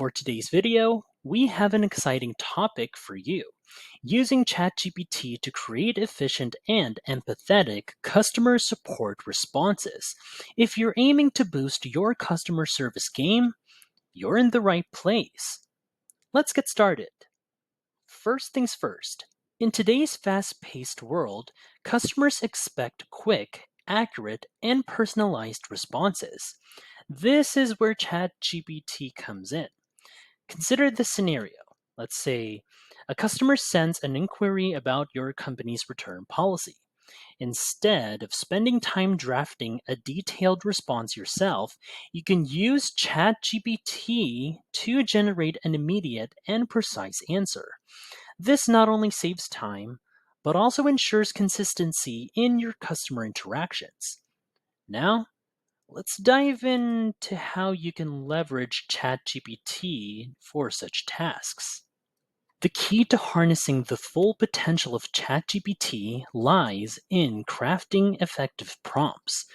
For today's video, we have an exciting topic for you. Using ChatGPT to create efficient and empathetic customer support responses. If you're aiming to boost your customer service game, you're in the right place. Let's get started. First things first. In today's fast-paced world, customers expect quick, accurate, and personalized responses. This is where ChatGPT comes in. Consider this scenario. Let's say a customer sends an inquiry about your company's return policy. Instead of spending time drafting a detailed response yourself, you can use ChatGPT to generate an immediate and precise answer. This not only saves time, but also ensures consistency in your customer interactions. Now, let's dive into how you can leverage ChatGPT for such tasks. The key to harnessing the full potential of ChatGPT lies in crafting effective prompts.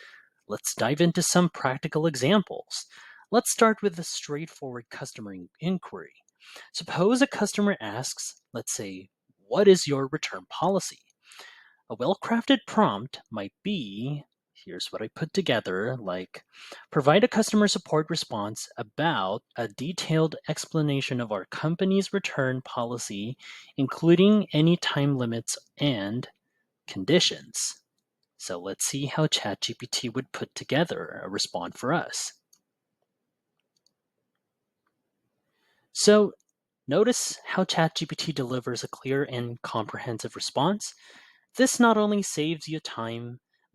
Let's dive into some practical examples. Let's start with a straightforward customer inquiry. Suppose a customer asks, let's say, "What is your return policy?" A well-crafted prompt might be, here's what I put together, like provide a customer support response about a detailed explanation of our company's return policy, including any time limits and conditions. So let's see how ChatGPT would put together a response for us. So notice how ChatGPT delivers a clear and comprehensive response. This not only saves you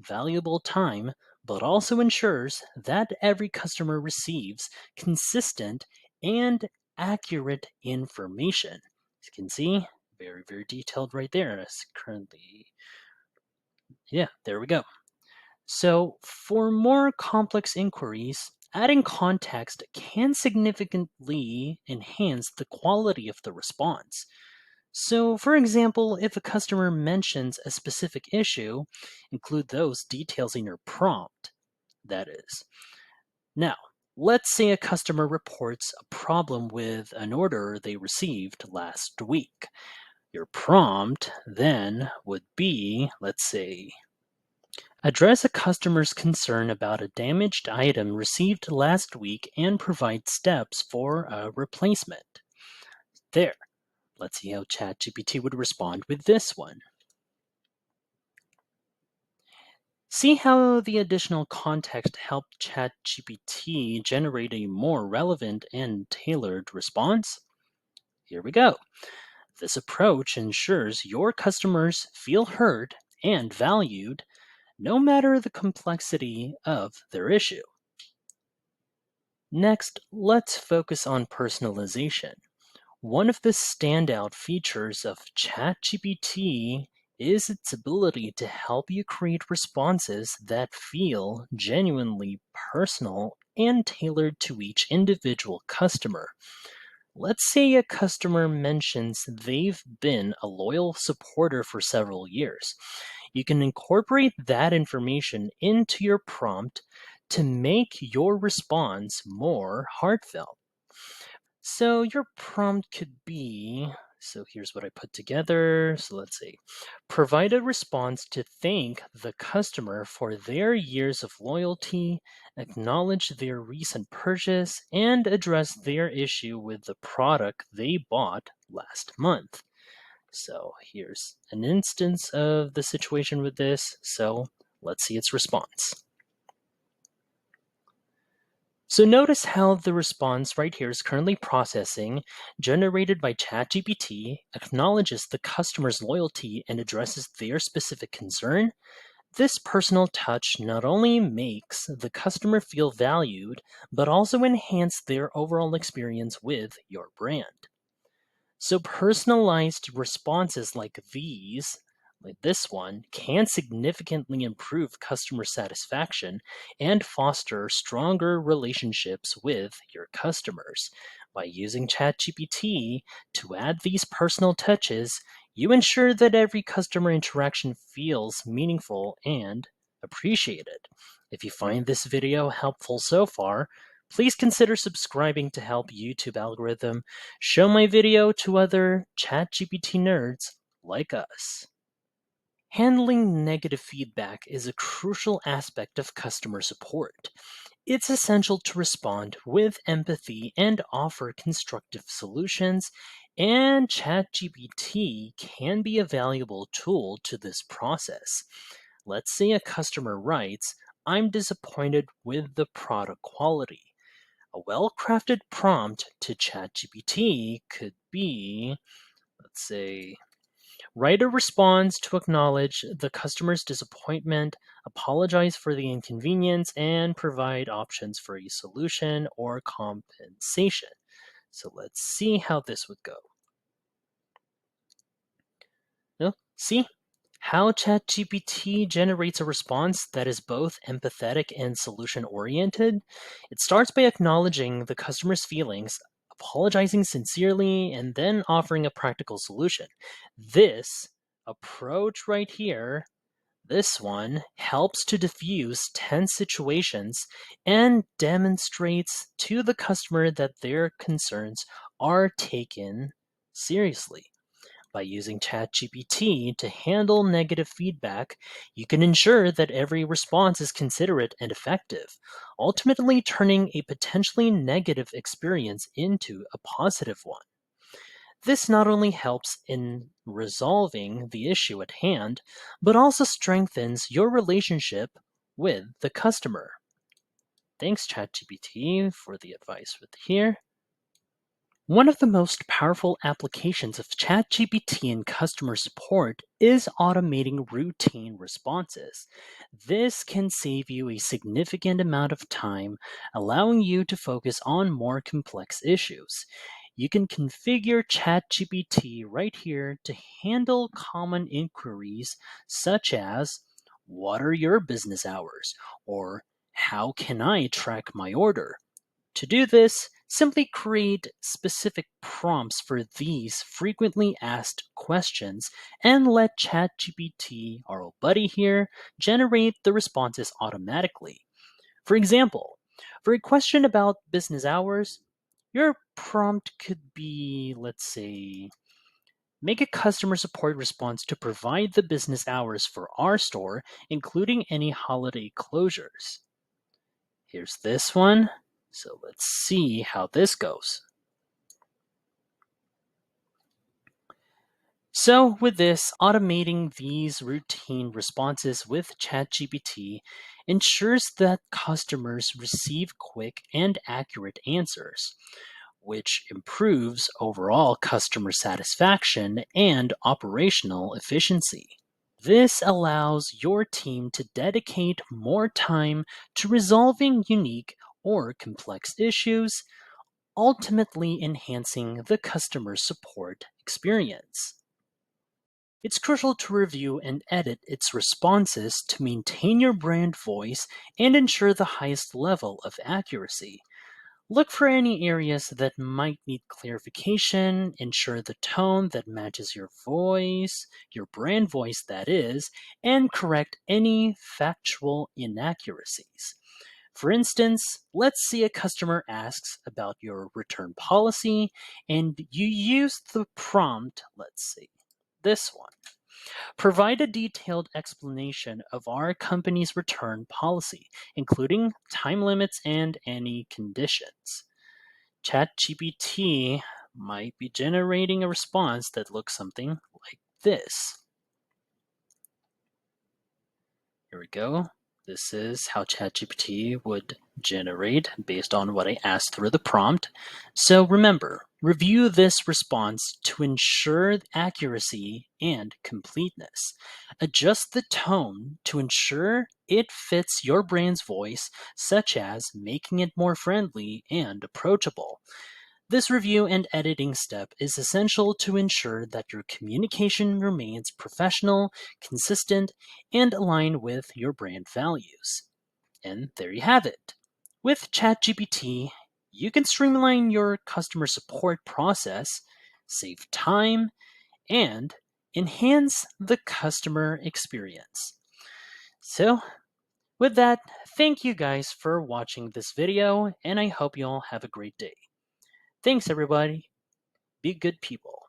valuable time, but also ensures that every customer receives consistent and accurate information. As you can see, very, very detailed right there. It's currently, there we go. So for more complex inquiries, adding context can significantly enhance the quality of the response. So, for example, if a customer mentions a specific issue, include those details in your prompt, that is. Now, let's say a customer reports a problem with an order they received last week. Your prompt then would be, let's say, address a customer's concern about a damaged item received last week and provide steps for a replacement. There. Let's see how ChatGPT would respond with this one. See how the additional context helped ChatGPT generate a more relevant and tailored response? Here we go. This approach ensures your customers feel heard and valued, no matter the complexity of their issue. Next, let's focus on personalization. One of the standout features of ChatGPT is its ability to help you create responses that feel genuinely personal and tailored to each individual customer. Let's say a customer mentions they've been a loyal supporter for several years. You can incorporate that information into your prompt to make your response more heartfelt. So your prompt could be, so here's what I put together. So let's see, provide a response to thank the customer for their years of loyalty, acknowledge their recent purchase, and address their issue with the product they bought last month. So here's an instance of the situation with this. So let's see its response. So notice how the response right here is currently processing, generated by ChatGPT, acknowledges the customer's loyalty and addresses their specific concern. This personal touch not only makes the customer feel valued, but also enhance their overall experience with your brand. So personalized responses like these, like this one, can significantly improve customer satisfaction and foster stronger relationships with your customers. By using ChatGPT to add these personal touches, you ensure that every customer interaction feels meaningful and appreciated. If you find this video helpful so far, Please consider subscribing to help YouTube algorithm show my video to other ChatGPT nerds like us. Handling negative feedback is a crucial aspect of customer support. It's essential to respond with empathy and offer constructive solutions, and ChatGPT can be a valuable tool to this process. Let's say a customer writes, "I'm disappointed with the product quality." A well crafted prompt to ChatGPT could be, let's say, writer responds to acknowledge the customer's disappointment, apologize for the inconvenience, and provide options for a solution or compensation. So let's see how this would go. No? See how ChatGPT generates a response that is both empathetic and solution oriented? It starts by acknowledging the customer's feelings, apologizing sincerely, and then offering a practical solution. This approach right here, this one, helps to diffuse tense situations and demonstrates to the customer that their concerns are taken seriously. By using ChatGPT to handle negative feedback, you can ensure that every response is considerate and effective, ultimately turning a potentially negative experience into a positive one. This not only helps in resolving the issue at hand, but also strengthens your relationship with the customer. Thanks, ChatGPT, for the advice with here. One of the most powerful applications of ChatGPT in customer support is automating routine responses. This can save you a significant amount of time, allowing you to focus on more complex issues. You can configure ChatGPT right here to handle common inquiries such as, "What are your business hours?" or "How can I track my order?" To do this, simply create specific prompts for these frequently asked questions and let ChatGPT, our old buddy here, generate the responses automatically. For example, for a question about business hours, your prompt could be, let's say, "Make a customer support response to provide the business hours for our store, including any holiday closures." Here's this one. So let's see how this goes. So with this, automating these routine responses with ChatGPT ensures that customers receive quick and accurate answers, which improves overall customer satisfaction and operational efficiency. This allows your team to dedicate more time to resolving unique or complex issues, ultimately enhancing the customer support experience. It's crucial to review and edit its responses to maintain your brand voice and ensure the highest level of accuracy. Look for any areas that might need clarification, ensure the tone that matches your voice, your brand voice that is, and correct any factual inaccuracies. For instance, let's say a customer asks about your return policy and you use the prompt, let's see, this one. "Provide a detailed explanation of our company's return policy, including time limits and any conditions." ChatGPT might be generating a response that looks something like this. Here we go. This is how ChatGPT would generate based on what I asked through the prompt. So remember, review this response to ensure accuracy and completeness. Adjust the tone to ensure it fits your brand's voice, such as making it more friendly and approachable. This review and editing step is essential to ensure that your communication remains professional, consistent, and aligned with your brand values. And there you have it. With ChatGPT, you can streamline your customer support process, save time, and enhance the customer experience. So, With that, thank you guys for watching this video, and I hope you all have a great day. Thanks, everybody. Be good people.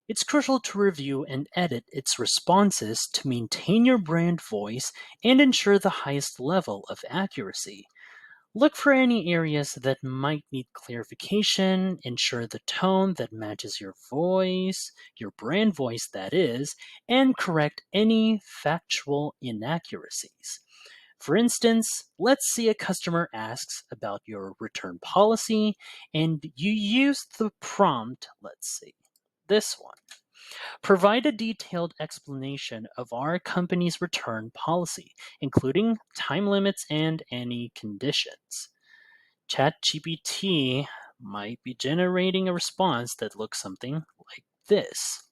It's crucial to review and edit its responses to maintain your brand voice and ensure the highest level of accuracy. Look for any areas that might need clarification, ensure the tone that matches your voice, your brand voice that is, and correct any factual inaccuracies. For instance, let's say a customer asks about your return policy and you use the prompt, let's see, this one. Provide a detailed explanation of our company's return policy, including time limits and any conditions. ChatGPT might be generating a response that looks something like this.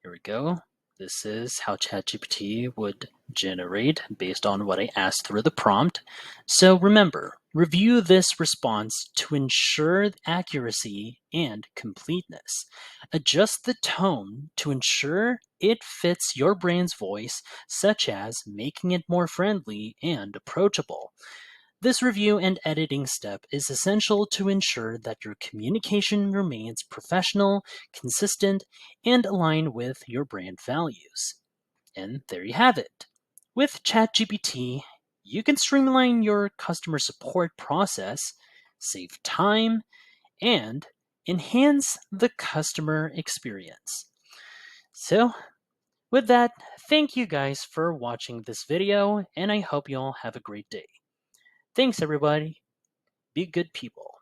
Here we go. This is how ChatGPT would generate based on what I asked through the prompt. So remember, review this response to ensure accuracy and completeness. Adjust the tone to ensure it fits your brand's voice, such as making it more friendly and approachable. This review and editing step is essential to ensure that your communication remains professional, consistent, and aligned with your brand values. And there you have it. With ChatGPT, you can streamline your customer support process, save time, and enhance the customer experience. So, with that, thank you guys for watching this video, and I hope you all have a great day. Thanks, everybody. Be good people.